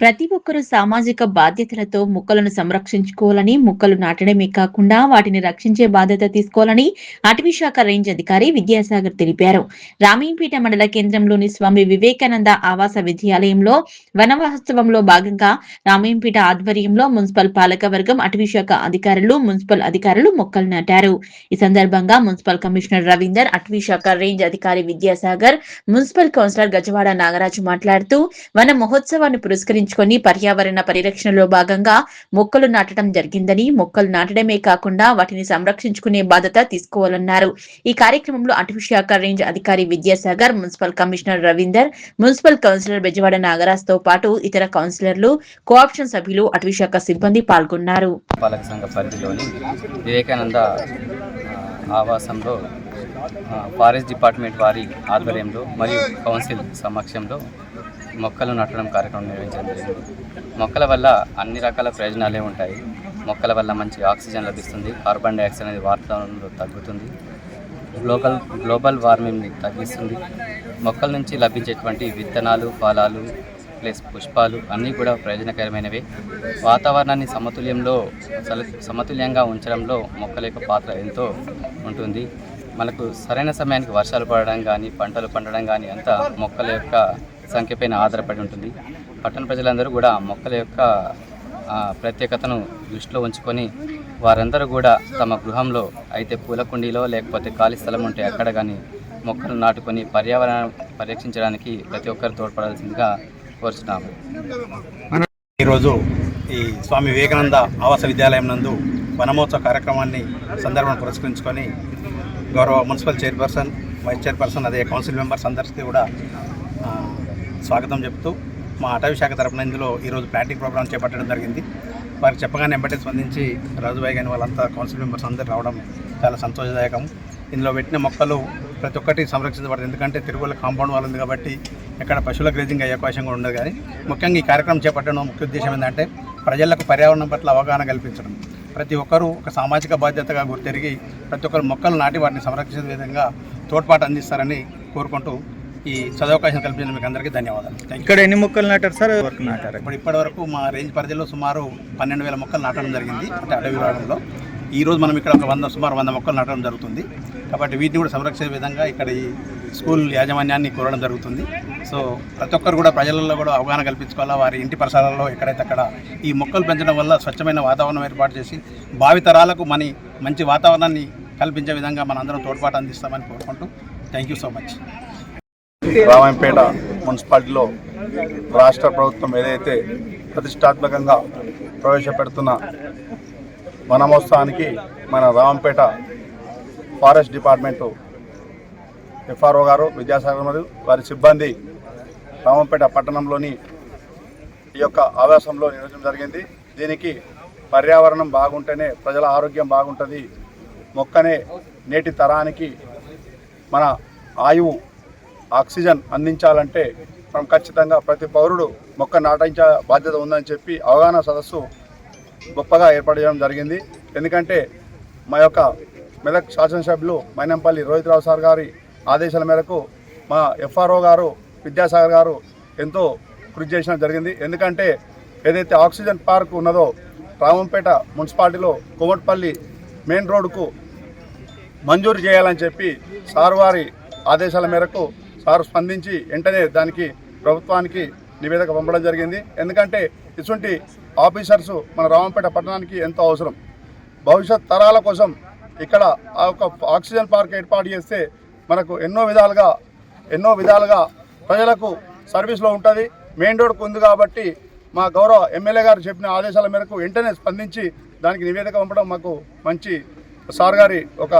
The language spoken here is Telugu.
ప్రతి ఒక్కరూ సామాజిక బాధ్యతలతో మొక్కలను సంరక్షించుకోవాలని, మొక్కలు నాటడమే కాకుండా వాటిని రక్షించే బాధ్యత తీసుకోవాలని అటవీశాఖ రేంజ్ అధికారి విద్యాసాగర్ తెలిపారు. రామీంపేట మండల కేంద్రంలోని స్వామి వివేకానంద ఆవాస విద్యాలయంలో వనమహోత్సవంలో భాగంగా రామీంపేట ఆధ్వర్యంలో మున్సిపల్ పాలకవర్గం, అటవీశాఖ అధికారులు, మున్సిపల్ అధికారులు మొక్కలు నాటారు. ఈ సందర్భంగా మున్సిపల్ కమిషనర్ రవీందర్, అటవీశాఖ రేంజ్ అధికారి విద్యాసాగర్, మున్సిపల్ కౌన్సిలర్ గజవాడ నాగరాజు మాట్లాడుతూ వన మహోత్సవాన్ని పురస్కరించుకొని పర్యావరణ పరిరక్షణలో భాగంగా మొక్కలు నాటడం జరిగిందని, మొక్కలు నాటడమే కాకుండా వాటిని సంరక్షించుకునే బాధ్యత తీసుకోవాలన్నారు. ఈ కార్యక్రమంలో అటవీశాఖ రేంజ్ అధికారి Vidyasagar, municipal commissioner Ravinder, municipal councillor Bejawada Nagaraj తో పాటు ఇతర కౌన్సిలర్లు, కోఆప్షన్ సభ్యులు, అటవీశాఖ సిబ్బంది పాల్గొన్నారు. పాలక సంఘ పరిధిలోని వివేకానంద ఆవాసంలో ఫారెస్ట్ డిపార్ట్మెంట్ వారి ఆధ్వర్యంలో మరియు కౌన్సిల్ సమక్షంలో మొక్కలు నాటడం కార్యక్రమం నిర్వహించడం జరిగింది. మొక్కల వల్ల అన్ని రకాల ప్రయోజనాలే ఉంటాయి. మొక్కల వల్ల మంచి ఆక్సిజన్ లభిస్తుంది, కార్బన్ డైఆక్సైడ్ అనేది వాతావరణంలో తగ్గుతుంది, గ్లోబల్ వార్మింగ్ని తగ్గిస్తుంది. మొక్కల నుంచి లభించేటువంటి విత్తనాలు, ఫలాలు ప్లస్ పుష్పాలు అన్నీ కూడా ప్రయోజనకరమైనవే. వాతావరణాన్ని సమతుల్యంగా ఉంచడంలో మొక్కల యొక్క పాత్ర ఎంతో ఉంటుంది. మనకు సరైన సమయానికి వర్షాలు పడడం కానీ, పంటలు పండడం కానీ అంతా మొక్కల యొక్క సంఖ్యపైన ఆధారపడి ఉంటుంది. పట్టణ ప్రజలందరూ కూడా మొక్కల యొక్క ప్రత్యేకతను దృష్టిలో ఉంచుకొని వారందరూ కూడా తమ గృహంలో అయితే పూల కుండీలో లేకపోతే ఖాళీ స్థలం ఉంటే అక్కడ కానీ మొక్కలు నాటుకొని పర్యావరణం పరిరక్షించడానికి ప్రతి ఒక్కరు తోడ్పడాల్సిందిగా కోరుచున్నాము. ఈరోజు ఈ స్వామి వివేకానంద ఆవాస విద్యాలయం నందు వనమహోత్సవ కార్యక్రమాన్ని సందర్భాన్ని పురస్కరించుకొని గౌరవ మున్సిపల్ చైర్పర్సన్, వైస్ చైర్పర్సన్, అదే కౌన్సిల్ మెంబర్స్ అందరికీ కూడా స్వాగతం చెప్తూ మా అటవీ శాఖ తరఫున ఇందులో ఈరోజు ప్లాంటింగ్ ప్రోగ్రామ్ చేపట్టడం జరిగింది. వారికి చెప్పగానే వెంబటే స్పందించి రాజుబాయి కానీ వాళ్ళంతా కౌన్సిల్ మెంబర్స్ అందరూ రావడం చాలా సంతోషదాయకం. ఇందులో పెట్టిన మొక్కలు ప్రతి ఒక్కటి సంరక్షించబడుతుంది. ఎందుకంటే తిరుగుల కాంపౌండ్ వాళ్ళు ఉంది కాబట్టి ఎక్కడ పశువుల గ్రేజింగ్ అయ్యే అవకాశం కూడా ఉండదు. కానీ ముఖ్యంగా ఈ కార్యక్రమం చేపట్టడం ముఖ్య ఉద్దేశం ఏంటంటే ప్రజలకు పర్యావరణం పట్ల అవగాహన కల్పించడం. ప్రతి ఒక్కరూ ఒక సామాజిక బాధ్యతగా గుర్తెరిగి ప్రతి ఒక్కరు మొక్కలు నాటి వాటిని సంరక్షించే విధంగా తోడ్పాటు అందిస్తారని కోరుకుంటూ ఈ చదవకాశం కల్పించిన మీకు అందరికీ ధన్యవాదాలు. ఇక్కడ ఎన్ని మొక్కలు నాటారు సార్? వరకు నాటారు. ఇప్పటి వరకు మా రేంజ్ పరిధిలో సుమారు 12,000 మొక్కలు నాటడం జరిగింది. అంటే అటవీ విభాగంలో ఈరోజు మనం ఇక్కడ ఒక సుమారు 100 మొక్కలు నాటడం జరుగుతుంది. కాబట్టి వీటిని కూడా సంరక్షించే విధంగా ఇక్కడ ఈ స్కూల్ యాజమాన్యాన్ని కోరడం జరుగుతుంది. సో ప్రతి ఒక్కరు కూడా ప్రజలలో కూడా అవగాహన కల్పించుకోవాలా. వారి ఇంటి పరిసరాలలో ఎక్కడైతే అక్కడ ఈ మొక్కలు పెంచడం వల్ల స్వచ్ఛమైన వాతావరణం ఏర్పాటు చేసి భావితరాలకు మంచి వాతావరణాన్ని కల్పించే విధంగా మన అందరం తోడ్పాటు అందిస్తామని కోరుకుంటూ thank you so much. Ramayampet మున్సిపాలిటీలో రాష్ట్ర ప్రభుత్వం ఏదైతే ప్రతిష్టాత్మకంగా ప్రవేశపెడుతున్న వనమహోత్సవానికి మన రామంపేట ఫారెస్ట్ డిపార్ట్మెంటు ఎఫ్ఆర్ఓ గారు, విద్యాసాగర్ మరియు వారి సిబ్బంది రామంపేట పట్టణంలోని ఈ యొక్క ఆవాసంలో నిర్వహించడం జరిగింది. దీనికి పర్యావరణం బాగుంటేనే ప్రజల ఆరోగ్యం బాగుంటుంది. మొక్కనే నేటి తరానికి మన ఆయువు ఆక్సిజన్ అందించాలంటే మనం ఖచ్చితంగా ప్రతి పౌరుడు మొక్క నాటించే బాధ్యత ఉందని చెప్పి అవగాహన సదస్సు గొప్పగా ఏర్పాటు చేయడం జరిగింది. ఎందుకంటే మా యొక్క మెదక్ శాసనసభ్యులు మైనంపల్లి రోహిత్రావు సార్ గారి ఆదేశాల మేరకు మా ఎఫ్ఆర్ఓ గారు, విద్యాసాగర్ గారు ఎంతో కృషి చేయడం జరిగింది. ఎందుకంటే ఏదైతే ఆక్సిజన్ పార్క్ ఉన్నదో రామంపేట మున్సిపాలిటీలో కోమటిపల్లి మెయిన్ రోడ్డుకు మంజూరు చేయాలని చెప్పి సార్ వారి ఆదేశాల మేరకు సార్ స్పందించి వెంటనే దానికి ప్రభుత్వానికి నివేదిక పంపడం జరిగింది. ఎందుకంటే ఇటువంటి ఆఫీసర్స్ మన రామంపేట పట్టణానికి ఎంతో అవసరం. భవిష్యత్ తరాల కోసం ఇక్కడ ఒక ఆక్సిజన్ పార్క్ ఏర్పాటు చేస్తే మనకు ఎన్నో విధాలుగా ప్రజలకు సర్వీస్లో ఉంటుంది. మెయిన్ రోడ్కు ఉంది కాబట్టి మా గౌరవ ఎమ్మెల్యే గారు చెప్పిన ఆదేశాల మేరకు వెంటనే స్పందించి దానికి నివేదిక పంపడం మాకు మంచి సార్ గారి ఒక